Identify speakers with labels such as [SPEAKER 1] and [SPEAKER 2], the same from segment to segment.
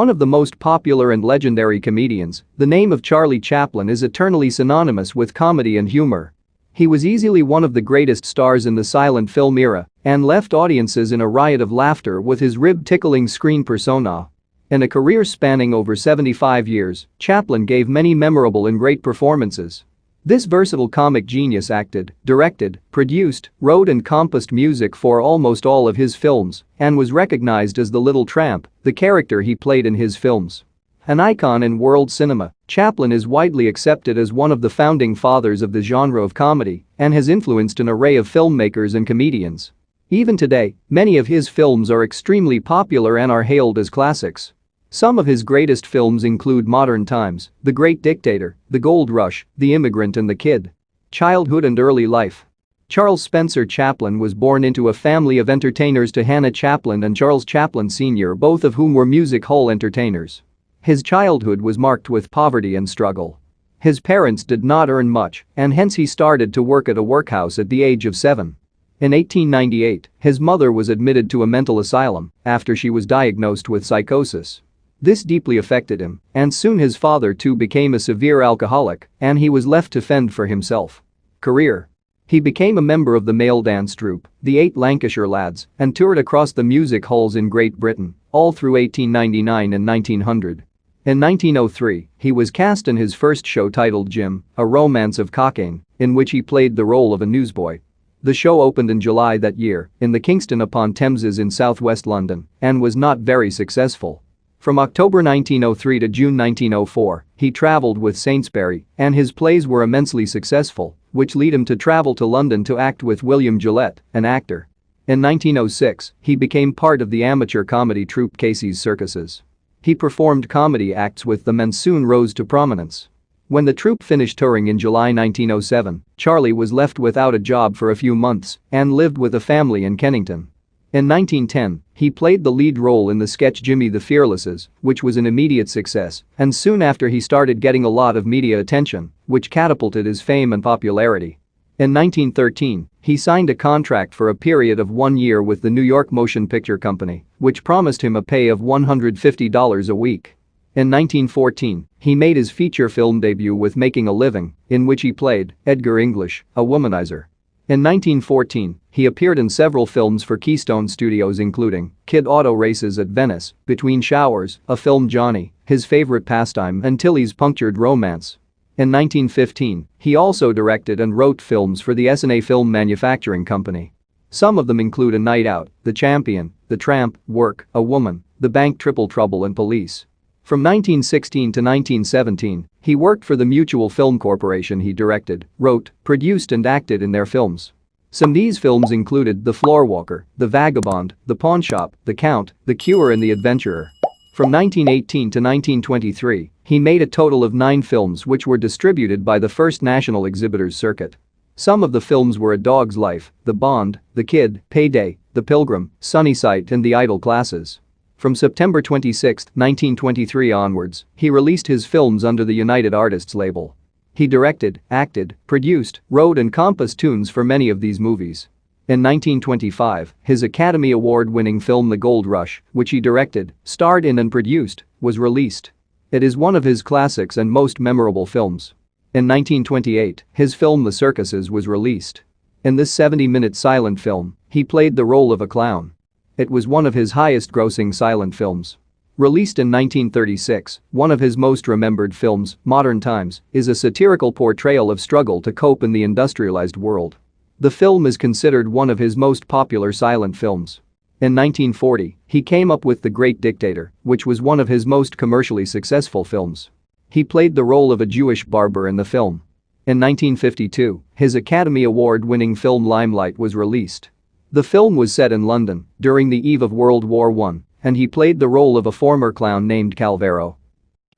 [SPEAKER 1] One of the most popular and legendary comedians, the name of Charlie Chaplin is eternally synonymous with comedy and humor. He was easily one of the greatest stars in the silent film era and left audiences in a riot of laughter with his rib-tickling screen persona. In a career spanning over 75 years, Chaplin gave many memorable and great performances. This versatile comic genius acted, directed, produced, wrote and composed music for almost all of his films and was recognized as the Little Tramp, the character he played in his films. An icon in world cinema, Chaplin is widely accepted as one of the founding fathers of the genre of comedy and has influenced an array of filmmakers and comedians. Even today, many of his films are extremely popular and are hailed as classics. Some of his greatest films include Modern Times, The Great Dictator, The Gold Rush, The Immigrant and the Kid. Childhood and early life. Charles Spencer Chaplin was born into a family of entertainers to Hannah Chaplin and Charles Chaplin Sr., both of whom were music hall entertainers. His childhood was marked with poverty and struggle. His parents did not earn much, and hence he started to work at a workhouse at the age of 7. In 1898, his mother was admitted to a mental asylum after she was diagnosed with psychosis. This deeply affected him, and soon his father too became a severe alcoholic, and he was left to fend for himself. Career. He became a member of the male dance troupe, the Eight Lancashire Lads, and toured across the music halls in Great Britain, all through 1899 and 1900. In 1903, he was cast in his first show titled Jim, A Romance of Cockaigne, in which he played the role of a newsboy. The show opened in July that year in the Kingston upon Thameses in southwest London and was not very successful. From October 1903 to June 1904, he traveled with Saintsbury, and his plays were immensely successful, which led him to travel to London to act with William Gillette, an actor. In 1906, he became part of the amateur comedy troupe Casey's Circuses. He performed comedy acts with them and soon rose to prominence. When the troupe finished touring in July 1907, Charlie was left without a job for a few months and lived with a family in Kennington. In 1910, he played the lead role in the sketch Jimmy the Fearlesses, which was an immediate success, and soon after he started getting a lot of media attention, which catapulted his fame and popularity. In 1913, he signed a contract for a period of 1 year with the New York Motion Picture Company, which promised him a pay of $150 a week. In 1914, he made his feature film debut with Making a Living, in which he played Edgar English, a womanizer. In 1914, he appeared in several films for Keystone Studios including Kid Auto Races at Venice, Between Showers, a film Johnny, His Favorite Pastime and Tilly's Punctured Romance. In 1915, he also directed and wrote films for the S&A Film Manufacturing Company. Some of them include A Night Out, The Champion, The Tramp, Work, A Woman, The Bank Triple Trouble and Police. From 1916 to 1917, he worked for the Mutual Film Corporation. He directed, wrote, produced and acted in their films. Some of these films included The Floorwalker, The Vagabond, The Pawnshop, The Count, The Cure and The Adventurer. From 1918 to 1923, he made a total of 9 films which were distributed by the First National Exhibitors Circuit. Some of the films were A Dog's Life, The Bond, The Kid, Payday, The Pilgrim, Sunnyside and The Idle Classes. From September 26, 1923 onwards, he released his films under the United Artists label. He directed, acted, produced, wrote and composed tunes for many of these movies. In 1925, his Academy Award-winning film The Gold Rush, which he directed, starred in and produced, was released. It is one of his classics and most memorable films. In 1928, his film The Circuses was released. In this 70-minute silent film, he played the role of a clown. It was one of his highest-grossing silent films. Released in 1936, one of his most remembered films, Modern Times, is a satirical portrayal of struggle to cope in the industrialized world. The film is considered one of his most popular silent films. In 1940, he came up with The Great Dictator, which was one of his most commercially successful films. He played the role of a Jewish barber in the film. In 1952, his Academy Award-winning film Limelight was released. The film was set in London during the eve of World War I, and he played the role of a former clown named Calvero.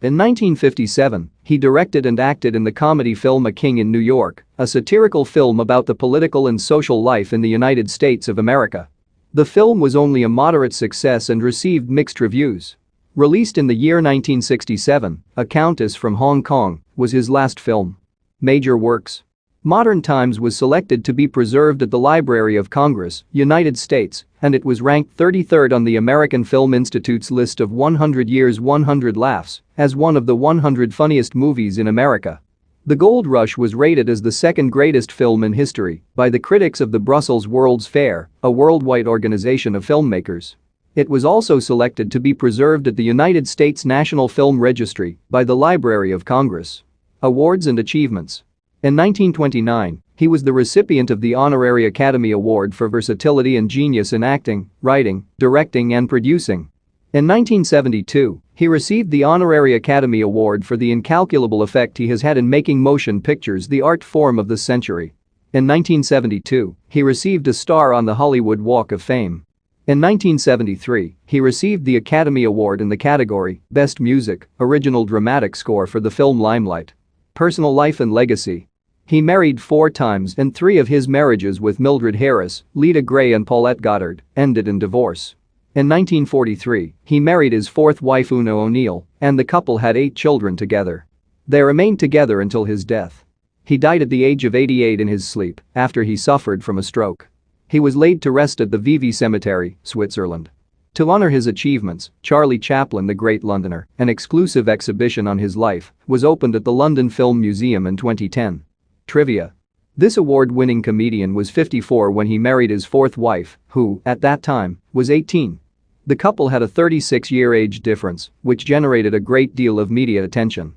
[SPEAKER 1] In 1957, he directed and acted in the comedy film A King in New York, a satirical film about the political and social life in the United States of America. The film was only a moderate success and received mixed reviews. Released in the year 1967, A Countess from Hong Kong was his last film. Major works. Modern Times was selected to be preserved at the Library of Congress, United States, and it was ranked 33rd on the American Film Institute's list of 100 Years 100 Laughs as one of the 100 funniest movies in America. The Gold Rush was rated as the second greatest film in history by the critics of the Brussels World's Fair, a worldwide organization of filmmakers. It was also selected to be preserved at the United States National Film Registry by the Library of Congress. Awards and achievements. In 1929, he was the recipient of the Honorary Academy Award for versatility and genius in acting, writing, directing and producing. In 1972, he received the Honorary Academy Award for the incalculable effect he has had in making motion pictures the art form of the century. In 1972, he received a star on the Hollywood Walk of Fame. In 1973, he received the Academy Award in the category Best Music, Original Dramatic Score for the film Limelight. Personal life and legacy. He married 4 times and 3 of his marriages with Mildred Harris, Lita Gray and Paulette Goddard ended in divorce. In 1943, he married his 4th wife Una O'Neill, and the couple had 8 children together. They remained together until his death. He died at the age of 88 in his sleep after he suffered from a stroke. He was laid to rest at the Vevey Cemetery, Switzerland. To honor his achievements, Charlie Chaplin the Great Londoner, an exclusive exhibition on his life, was opened at the London Film Museum in 2010. Trivia. This award-winning comedian was 54 when he married his 4th wife, who, at that time, was 18. The couple had a 36-year age difference, which generated a great deal of media attention.